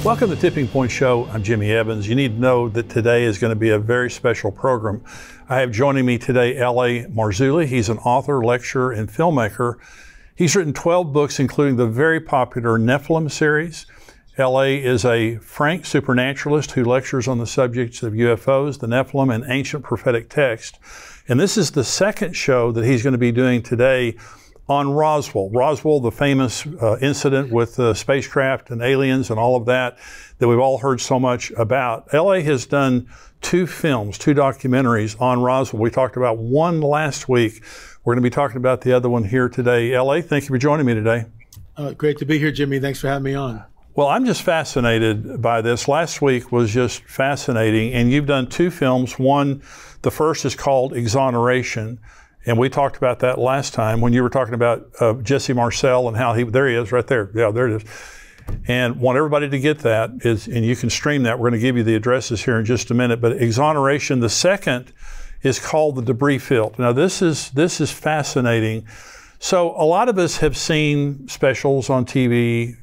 Welcome to Tipping Point Show. I'm Jimmy Evans. You need to know that today is going to be a very special program. I have joining me today L.A. Marzulli. He's an author, lecturer, and filmmaker. He's written 12 books, including the very popular Nephilim series. L.A. is a frank supernaturalist who lectures on the subjects of UFOs, the Nephilim, and ancient prophetic text. And this is the second show that he's going to be doing today on Roswell. Roswell, the famous incident with the spacecraft and aliens and all of that we've all heard so much about. L.A. has done 2 films, 2 documentaries on Roswell. We talked about one last week. We're going to be talking about the other one here today. L.A., thank you for joining me today. Great to be here, Jimmy. Thanks for having me on. Well, I'm just fascinated by this. Last week was just fascinating, and you've done 2 films. One, the first is called Exoneration. And we talked about that last time when you were talking about Jesse Marcel and how there he is right there. Yeah, there it is. And want everybody to get that, and you can stream that. We're going to give you the addresses here in just a minute. But Exoneration, the second, is called The Debris Field. Now, this is fascinating. So a lot of us have seen specials on TV,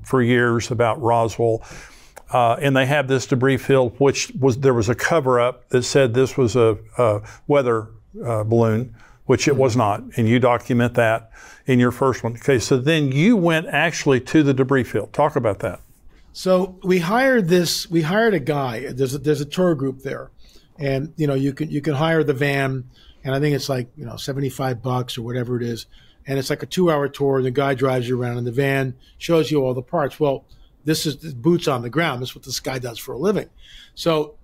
for years about Roswell. And they have this debris field, there was a cover-up that said this was a weather balloon, which it was not, and you document that in your first one. Okay, so then you went actually to the debris field. Talk about that. So we hired a guy. There's a tour group there, and you can hire the van, and I think it's like $75 or whatever it is, and it's like a 2-hour tour. And the guy drives you around in the van, shows you all the parts. Well, this is boots on the ground. This is what this guy does for a living. So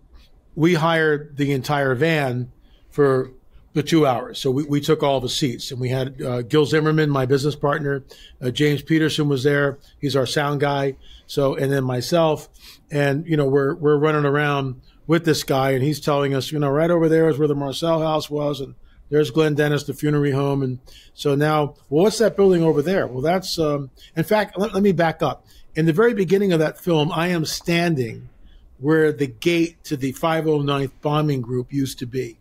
we hired the entire van for the 2 hours. So we took all the seats, and we had Gil Zimmerman, my business partner, James Peterson was there. He's our sound guy. So, and then myself, and we're running around with this guy, and he's telling us, right over there is where the Marcel house was, and there's Glenn Dennis, the funerary home. And so now, well, what's that building over there? Well, that's, in fact, let me back up. In the very beginning of that film, I am standing where the gate to the 509th bombing group used to be.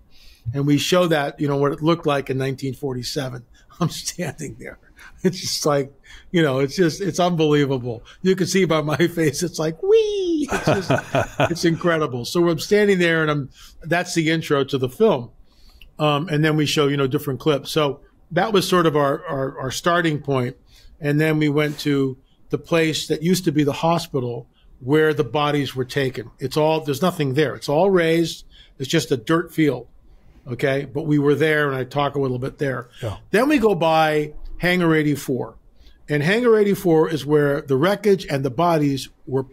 And we show that, what it looked like in 1947. I'm standing there. It's just like, it's unbelievable. You can see by my face, it's like, whee! It's incredible. So I'm standing there, and that's the intro to the film. And then we show, different clips. So that was sort of our starting point. And then we went to the place that used to be the hospital where the bodies were taken. There's nothing there. It's all raised. It's just a dirt field. Okay, but we were there, and I talk a little bit there. Yeah. Then we go by Hangar 84. And Hangar 84 is where the wreckage and the bodies were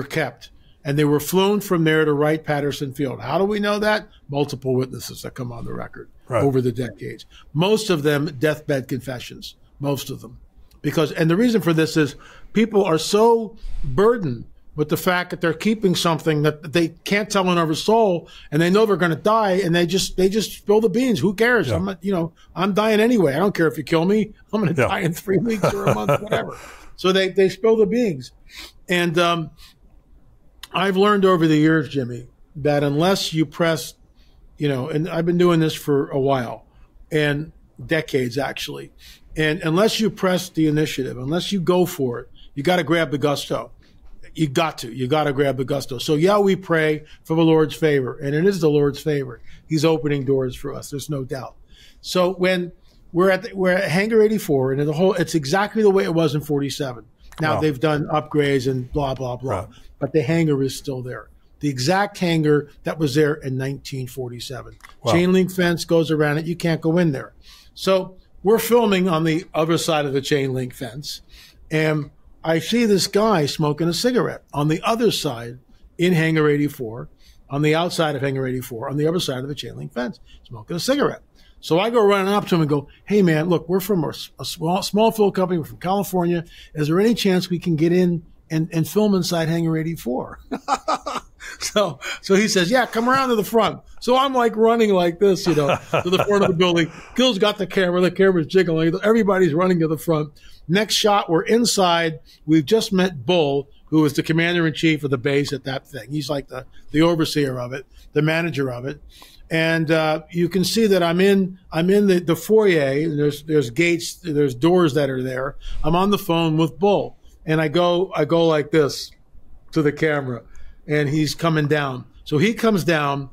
kept. And they were flown from there to Wright-Patterson Field. How do we know that? Multiple witnesses that come on the record over the decades. Most of them deathbed confessions, most of them. And the reason for this is people are so burdened with the fact that they're keeping something that they can't tell another soul, and they know they're going to die, and they just spill the beans. Who cares? Yeah. I'm dying anyway. I don't care if you kill me. I'm going to die in 3 weeks or a month, whatever. So they spill the beans. And I've learned over the years, Jimmy, that unless you press, and I've been doing this for a while, and decades actually, and unless you press the initiative, unless you go for it, you got to grab the gusto. You got to grab the gusto. So yeah, we pray for the Lord's favor, and it is the Lord's favor. He's opening doors for us. There's no doubt. So when we're at Hangar 84, and it's exactly the way it was in 47. Now they've done upgrades and blah, blah, blah, but the hangar is still there. The exact hangar that was there in 1947. Chain link fence goes around it. You can't go in there. So we're filming on the other side of the chain link fence, and I see this guy smoking a cigarette on the other side in Hangar 84, on the outside of Hangar 84, on the other side of the chain link fence, smoking a cigarette. So I go running up to him and go, hey, man, look, we're from a small film company. We're from California. Is there any chance we can get in and film inside Hangar 84? So he says, yeah, come around to the front. So I'm like running like this, to the front of the building. Gil's got the camera's jiggling. Everybody's running to the front. Next shot, we're inside. We've just met Bull, who is the commander-in-chief of the base at that thing. He's like the overseer of it, the manager of it. And you can see that I'm in the foyer. And there's gates, there's doors that are there. I'm on the phone with Bull, and I go like this. to the camera, and he's coming down. So he comes down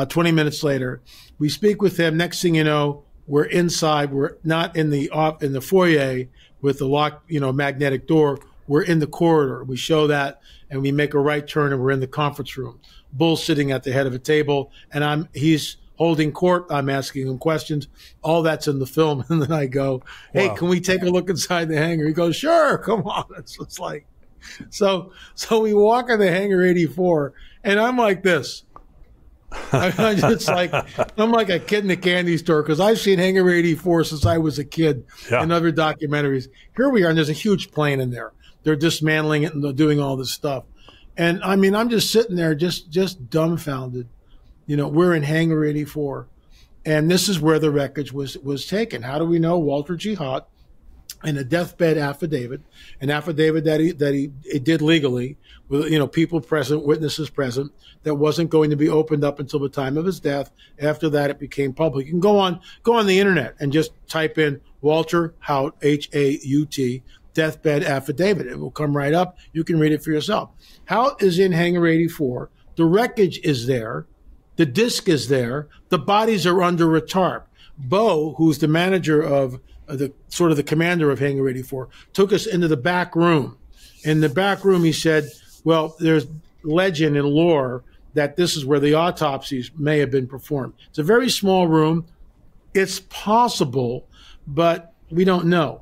20 minutes later. We speak with him. Next thing you know, we're inside. We're not in the foyer with the locked, magnetic door. We're in the corridor. We show that, and we make a right turn, and we're in the conference room. Bull's sitting at the head of a table, and he's holding court. I'm asking him questions. All that's in the film. And then I go, hey, wow. Can we take a look inside the hangar? He goes, sure, come on. It's like, so we walk in the hangar 84, and I'm like this. I'm just like, I'm like a kid in a candy store, because I've seen Hangar 84 since I was a kid in other documentaries. Here we are, and there's a huge plane in there. They're dismantling it and they're doing all this stuff. And I mean, I'm just sitting there just dumbfounded. We're in Hangar 84, and this is where the wreckage was taken. How do we know? Walter G. Haught, in a deathbed affidavit, an affidavit that he did legally, with people present, witnesses present, that wasn't going to be opened up until the time of his death. After that, it became public. You can go on the internet and just type in Walter Haught, H-A-U-T, deathbed affidavit. It will come right up. You can read it for yourself. Haught is in Hangar 84. The wreckage is there. The disc is there. The bodies are under a tarp. Bo, who's the manager of the commander of Hangar 84, took us into the back room. In the back room, he said, well, there's legend and lore that this is where the autopsies may have been performed. It's a very small room. It's possible, but we don't know.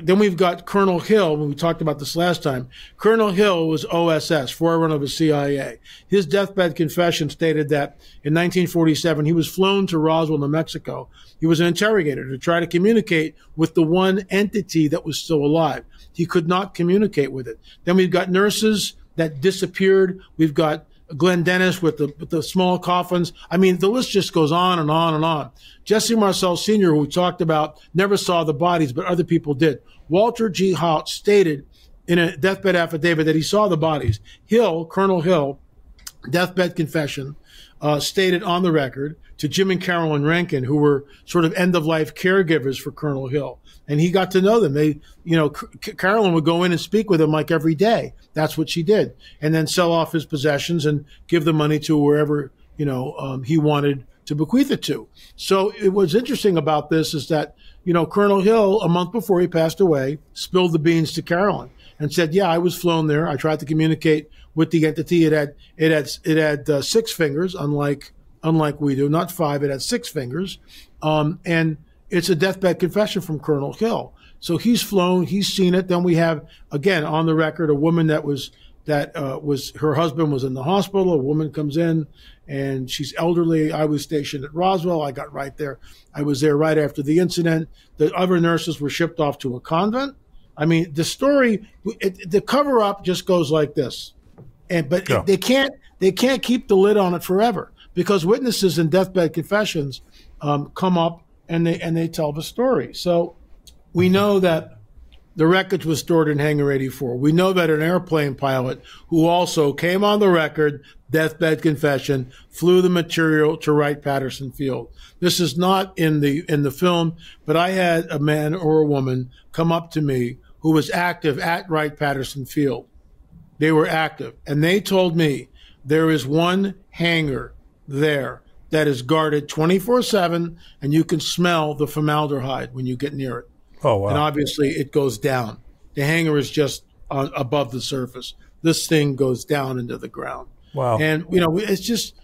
Then we've got Colonel Hill. When we talked about this last time, Colonel Hill was OSS, forerunner of the CIA. His deathbed confession stated that in 1947, he was flown to Roswell, New Mexico. He was an interrogator to try to communicate with the one entity that was still alive. He could not communicate with it. Then we've got nurses that disappeared. We've got Glenn Dennis with the small coffins. I mean, the list just goes on and on and on. Jesse Marcel Sr., who we talked about, never saw the bodies, but other people did. Walter G. Haught stated in a deathbed affidavit that he saw the bodies. Colonel Hill, deathbed confession, stated on the record to Jim and Carolyn Rankin, who were sort of end-of-life caregivers for Colonel Hill. And he got to know them. Carolyn would go in and speak with him like every day. That's what she did. And then sell off his possessions and give the money to wherever, he wanted to bequeath it to. So what's interesting about this is that, Colonel Hill, a month before he passed away, spilled the beans to Carolyn and said, yeah, I was flown there. I tried to communicate with the entity. It had 6 fingers, unlike we do, not 5. It had 6 fingers. And it's a deathbed confession from Colonel Hill. So he's flown, he's seen it. Then we have, again, on the record, a woman that was her husband was in the hospital. A woman comes in and she's elderly. I was stationed at Roswell. I got right there. I was there right after the incident. The other nurses were shipped off to a convent. I mean, the story, the cover up just goes like this. But they can't keep the lid on it forever, because witnesses in deathbed confessions come up and they tell the story. So we know that the wreckage was stored in Hangar 84. We know that an airplane pilot who also came on the record, deathbed confession, flew the material to Wright-Patterson Field. This is not in the film, but I had a man or a woman come up to me who was active at Wright-Patterson Field. They were active, and they told me there is one hangar there that is guarded 24/7, and you can smell the formaldehyde when you get near it. Oh, wow. And obviously it goes down. The hangar is just above the surface. This thing goes down into the ground. Wow. And, it's just,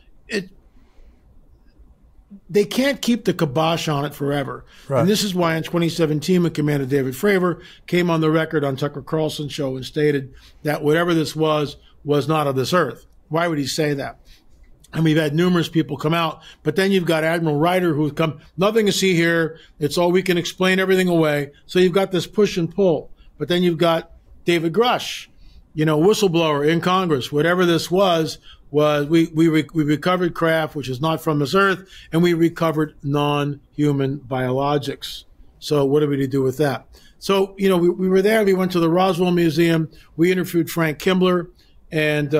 they can't keep the kibosh on it forever. Right. And this is why in 2017, when Commander David Fravor came on the record on Tucker Carlson's show and stated that whatever this was not of this earth. Why would he say that? And we've had numerous people come out, but then you've got Admiral Ryder who's come, nothing to see here. It's all, we can explain everything away. So you've got this push and pull. But then you've got David Grush, whistleblower in Congress. Whatever this was we recovered craft, which is not from this earth, and we recovered non-human biologics. So what are we to do with that? So, we were there. We went to the Roswell Museum. We interviewed Frank Kimbler and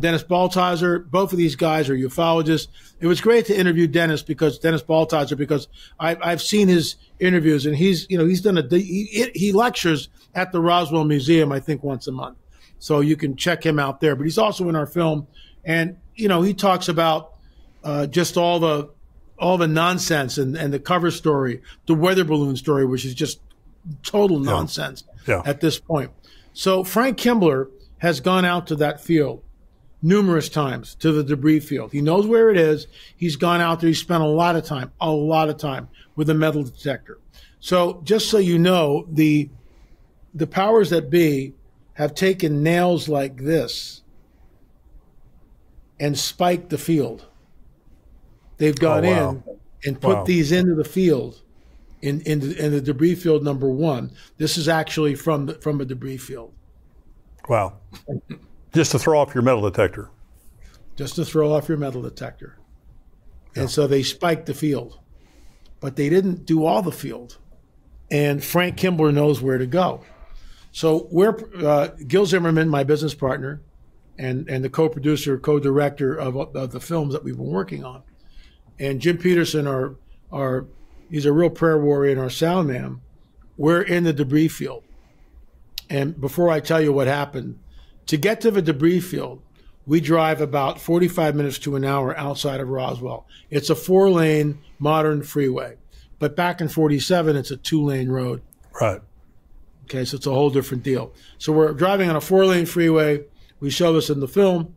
Dennis Baltazar. Both of these guys are ufologists. It was great to interview Dennis Baltazar, because I've seen his interviews, and he's done he lectures at the Roswell Museum, I think, once a month. So you can check him out there. But he's also in our film. And, you know, he talks about just all the nonsense and the cover story, the weather balloon story, which is just total nonsense at this point. So Frank Kimbler has gone out to that field numerous times, to the debris field. He knows where it is. He's gone out there. He spent a lot of time with a metal detector. So just so you know, the powers that be have taken nails like this and spiked the field. They've gone in and put these into the field, in the debris field number 1. This is actually from a debris field. Wow. Just to throw off your metal detector. Just to throw off your metal detector. Yeah. And so they spiked the field. But they didn't do all the field. And Frank Kimbler knows where to go. So Gil Zimmerman, my business partner, and the co-producer, co-director of the films that we've been working on, and Jim Peterson, he's a real prayer warrior and our sound man. We're in the debris field. And before I tell you what happened, to get to the debris field, we drive about 45 minutes to an hour outside of Roswell. It's a 4-lane modern freeway. But back in 47, it's a 2-lane road. Right. Okay, so it's a whole different deal. So we're driving on a 4-lane freeway. We show this in the film,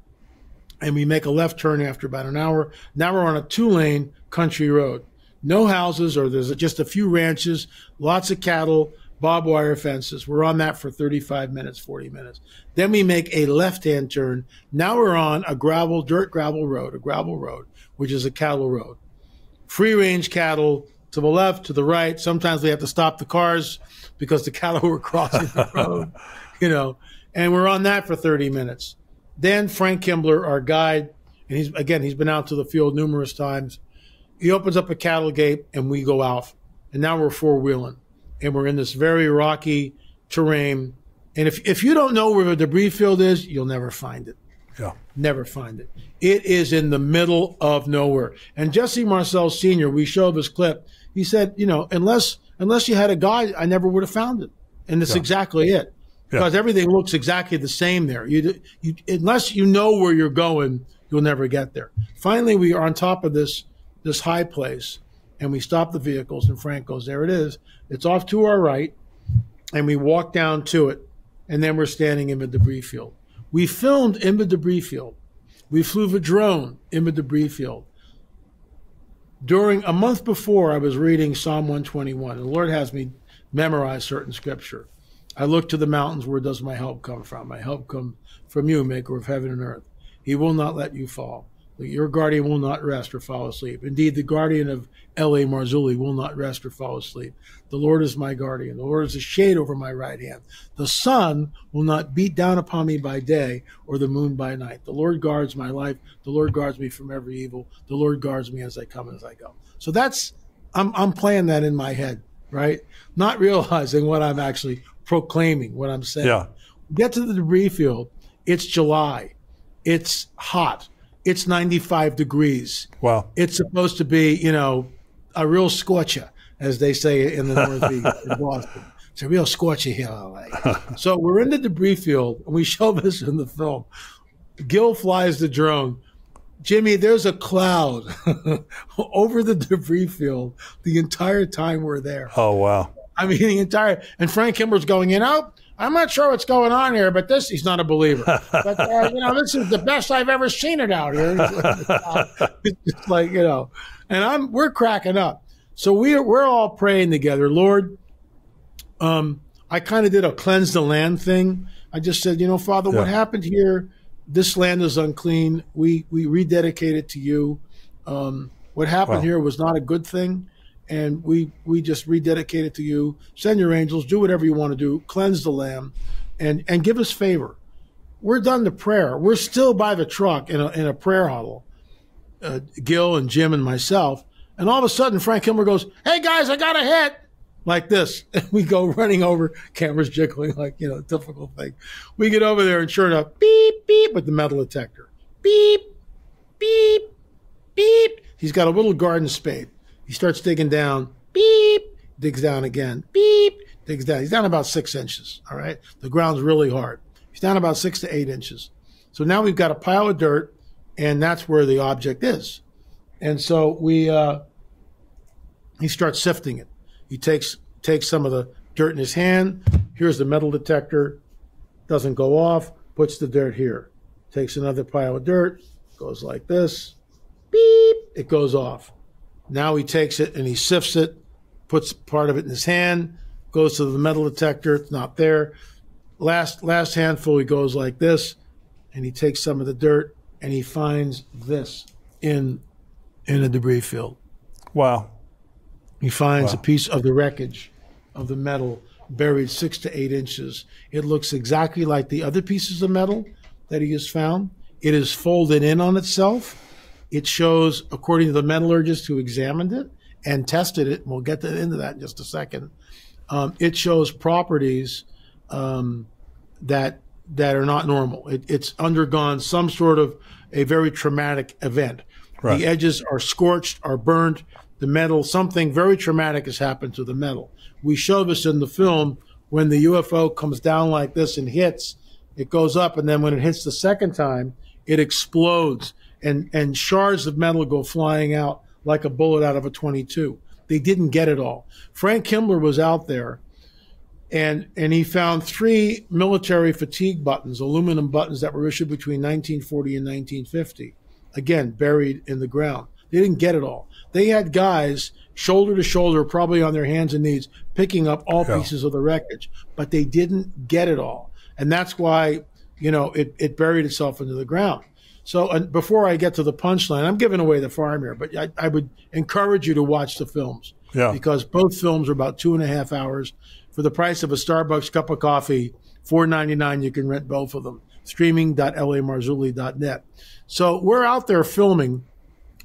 and we make a left turn after about an hour. Now we're on a 2-lane country road. No houses, or there's just a few ranches, lots of cattle, barbed wire fences. We're on that for 35 minutes, 40 minutes. Then we make a left-hand turn. Now we're on a dirt gravel road, which is a cattle road. Free-range cattle to the left, to the right. Sometimes we have to stop the cars because the cattle were crossing the road, you know. And we're on that for 30 minutes. Then Frank Kimbler, our guide, and he's been out to the field numerous times. He opens up a cattle gate and we go out. And now we're 4-wheeling. And we're in this very rocky terrain. And if you don't know where the debris field is, you'll never find it. Yeah. Never find it. It is in the middle of nowhere. And Jesse Marcel Sr., we showed this clip. He said, you know, unless you had a guide, I never would have found it. And that's exactly it. Because everything looks exactly the same there. Unless you know where you're going, you'll never get there. Finally, we are on top of this high place, and we stop the vehicles, and Frank goes, there it is. It's off to our right, and we walk down to it, and then we're standing in the debris field. We filmed in the debris field. We flew the drone in the debris field. During a month before, I was reading Psalm 121. The Lord has me memorize certain scripture. I look to the mountains, where does my help come from? My help comes from you, maker of heaven and earth. He will not let you fall. Your guardian will not rest or fall asleep. Indeed, the guardian of L.A. Marzulli will not rest or fall asleep. The Lord is my guardian. The Lord is a shade over my right hand. The sun will not beat down upon me by day, or the moon by night. The Lord guards my life. The Lord guards me from every evil. The Lord guards me as I come and as I go. So I'm playing that in my head, right? Not realizing what I'm actually proclaiming, what I'm saying. Yeah. Get to the debris field. It's July. It's hot. It's 95 degrees. Wow. It's supposed to be, you know, a real scorcher, as they say in the Northeast in Boston. It's a real scorcher here in LA. So we're in the debris field, and we show this in the film. Gil flies the drone. Jimmy, there's a cloud over the debris field the entire time we're there. Oh, wow. I mean, and Frank Kimbler's going, you know, I'm not sure what's going on here, but he's not a believer. But, you know, this is the best I've ever seen it out here. It's just like, you know, and we're cracking up. So we're all praying together. Lord, I kind of did a cleanse the land thing. I just said, you know, Father, what happened here? This land is unclean. We rededicate it to you. What happened here was not a good thing. And we just rededicate it to you. Send your angels, do whatever you want to do, cleanse the land, and give us favor. We're done the prayer. We're still by the truck in a prayer huddle, Gil and Jim and myself. And all of a sudden, Frank Kimbler goes, hey, guys, I got a hit, like this. And we go running over, cameras jiggling, like, you know, typical thing. We get over there, and sure enough, beep, beep, with the metal detector. Beep, beep, beep. He's got a little garden spade. He starts digging down, beep, digs down again, beep, digs down. He's down about 6 inches, all right? The ground's really hard. He's down about 6 to 8 inches. So now we've got a pile of dirt, and that's where the object is. And so he starts sifting it. He takes some of the dirt in his hand. Here's the metal detector. Doesn't go off. Puts the dirt here. Takes another pile of dirt. Goes like this. Beep. It goes off. Now he takes it and he sifts it. Puts part of it in his hand. Goes to the metal detector. It's not there. Last handful, he goes like this, and he takes some of the dirt and he finds this in a debris field. Wow. He finds a piece of the wreckage of the metal buried 6 to 8 inches. It looks exactly like the other pieces of metal that he has found. It is folded in on itself. It shows, according to the metallurgist who examined it and tested it, and we'll get into that in just a second, it shows properties that are not normal. It's undergone some sort of a very traumatic event. Right. The edges are scorched, are burned. The metal, something very traumatic has happened to the metal. We show this in the film when the UFO comes down like this and hits. It goes up, and then when it hits the second time, it explodes, and shards of metal go flying out like a bullet out of a .22. They didn't get it all. Frank Kimbler was out there, and he found 3 military fatigue buttons, aluminum buttons that were issued between 1940 and 1950, again, buried in the ground. They didn't get it all. They had guys shoulder to shoulder, probably on their hands and knees, picking up all pieces of the wreckage, but they didn't get it all. And that's why, it buried itself into the ground. So before I get to the punchline, I'm giving away the farm here, but I would encourage you to watch the films because both films are about 2.5 hours. For the price of a Starbucks cup of coffee, $4.99, you can rent both of them. Streaming.lamarzulli.net. So we're out there filming.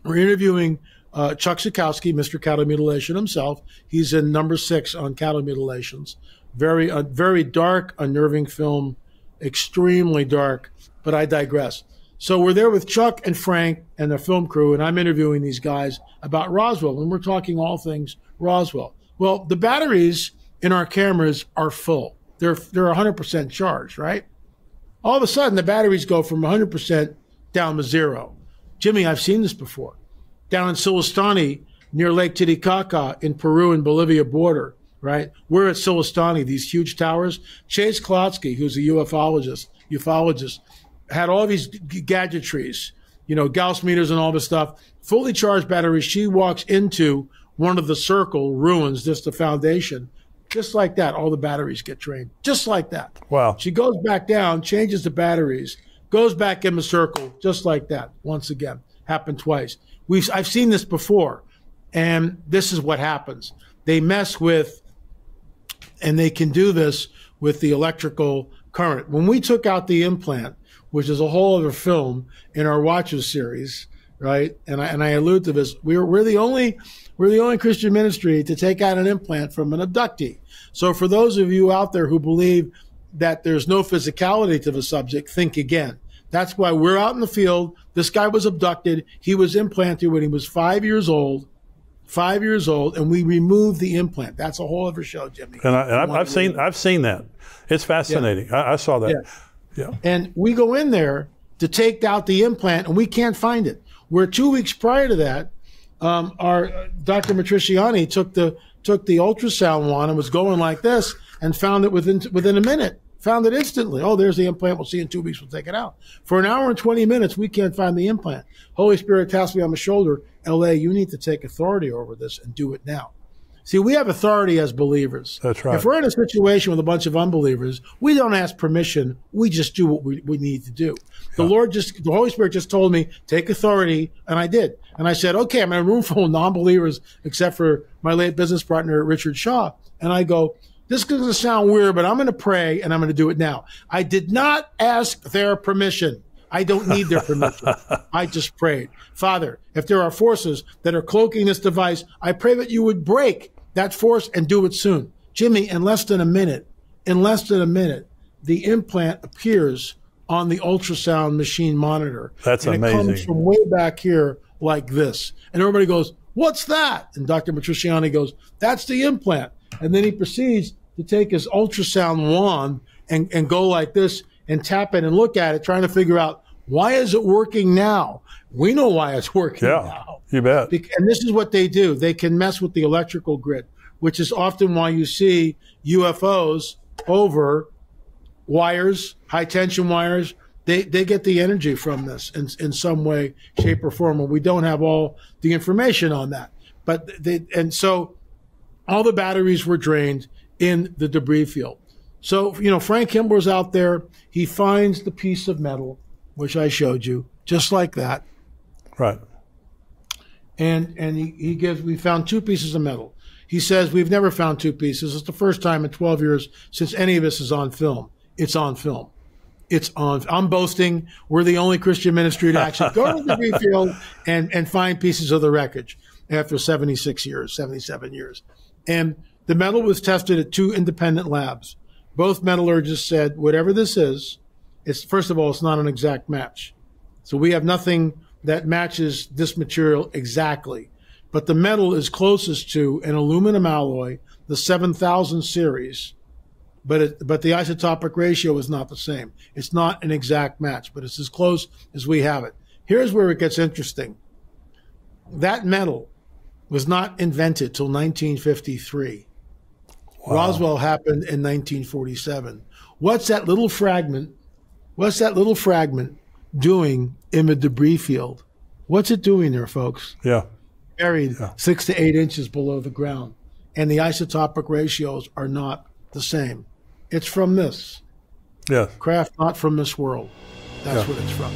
We're interviewing Chuck Zukowski, Mr. Cattle Mutilation himself. He's in number 6 on cattle mutilations. Very dark, unnerving film, extremely dark, but I digress. So we're there with Chuck and Frank and the film crew, and I'm interviewing these guys about Roswell, and we're talking all things Roswell. Well, the batteries in our cameras are full. They're 100% charged, right? All of a sudden, the batteries go from 100% down to 0. Jimmy, I've seen this before. Down in Silistani, near Lake Titicaca in Peru and Bolivia border, right? We're at Silistani, these huge towers. Chase Klotsky, who's a ufologist, had all these gadgetries, Gauss meters and all this stuff, fully charged batteries. She walks into one of the circle ruins, just the foundation. Just like that, all the batteries get drained. Just like that. Wow. She goes back down, changes the batteries, goes back in the circle, just like that. Once again, happened twice. I've seen this before, and this is what happens. They mess with, and they can do this with the electrical current. When we took out the implant, which is a whole other film in our Watchers series, right? And I allude to this. We're the only Christian ministry to take out an implant from an abductee. So for those of you out there who believe that there's no physicality to the subject, think again. That's why we're out in the field. This guy was abducted. He was implanted when he was 5 years old. 5 years old, and we removed the implant. That's a whole other show, Jimmy. And I've seen that. It's fascinating. Yeah. I saw that. Yeah. And we go in there to take out the implant, and we can't find it. Where 2 weeks prior to that, our Dr. Matriciani took the ultrasound wand and was going like this and found it within a minute. Found it instantly. Oh, there's the implant. We'll see in 2 weeks. We'll take it out. For an hour and 20 minutes, we can't find the implant. Holy Spirit taps me on the shoulder. LA, you need to take authority over this and do it now. See, we have authority as believers. That's right. If we're in a situation with a bunch of unbelievers, we don't ask permission. We just do what we need to do. The Holy Spirit just told me, take authority, and I did. And I said, okay, I'm in a room full of non-believers, except for my late business partner, Richard Shaw. And I go, this is going to sound weird, but I'm going to pray, and I'm going to do it now. I did not ask their permission. I don't need their permission. I just prayed. Father, if there are forces that are cloaking this device, I pray that you would break that force and do it soon. Jimmy, in less than a minute, the implant appears on the ultrasound machine monitor. That's amazing. And it comes from way back here like this. And everybody goes, what's that? And Dr. Matriciani goes, that's the implant. And then he proceeds to take his ultrasound wand and go like this and tap in and look at it, trying to figure out, why is it working now? We know why it's working now. You bet. And this is what they do. They can mess with the electrical grid, which is often why you see UFOs over wires, high tension wires. They get the energy from this in some way, shape, or form, and we don't have all the information on that. But so all the batteries were drained in the debris field. So, Frank Kimball's out there. He finds the piece of metal, which I showed you, just like that. Right. And we found 2 pieces of metal. He says, we've never found 2 pieces. It's the first time in 12 years since any of this is on film. It's on film. I'm boasting. We're the only Christian ministry to actually go to the debris field and find pieces of the wreckage after 76 years, 77 years. And the metal was tested at 2 independent labs. Both metallurgists said, whatever this is, first of all, it's not an exact match. So we have nothing that matches this material exactly. But the metal is closest to an aluminum alloy, the 7000 series, but the isotopic ratio is not the same. It's not an exact match, but it's as close as we have it. Here's where it gets interesting. That metal was not invented till 1953. Wow. Roswell happened in 1947. What's that little fragment doing in the debris field? What's it doing there, folks? Yeah. Buried 6 to 8 inches below the ground. And the isotopic ratios are not the same. It's from this. Yes. Craft not from this world. That's what it's from.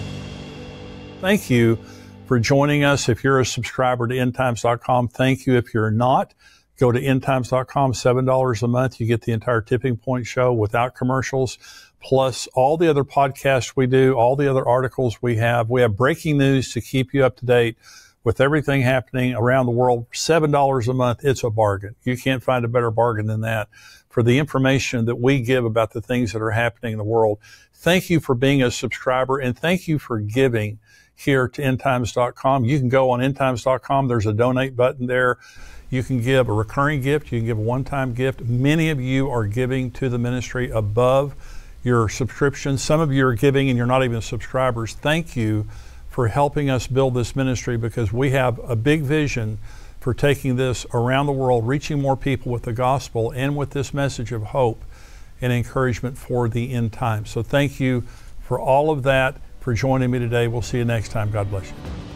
Thank you for joining us. If you're a subscriber to endtimes.com, thank you. If you're not, go to endtimes.com, $7 a month. You get the entire Tipping Point show without commercials, plus all the other podcasts we do, all the other articles we have. We have breaking news to keep you up to date with everything happening around the world. $7 a month, it's a bargain. You can't find a better bargain than that for the information that we give about the things that are happening in the world. Thank you for being a subscriber, and thank you for giving here to endtimes.com. You can go on endtimes.com. There's a donate button there. You can give a recurring gift. You can give a one-time gift. Many of you are giving to the ministry above your subscription. Some of you are giving and you're not even subscribers. Thank you for helping us build this ministry, because we have a big vision for taking this around the world, reaching more people with the gospel and with this message of hope and encouragement for the end time. So thank you for all of that, for joining me today. We'll see you next time. God bless you.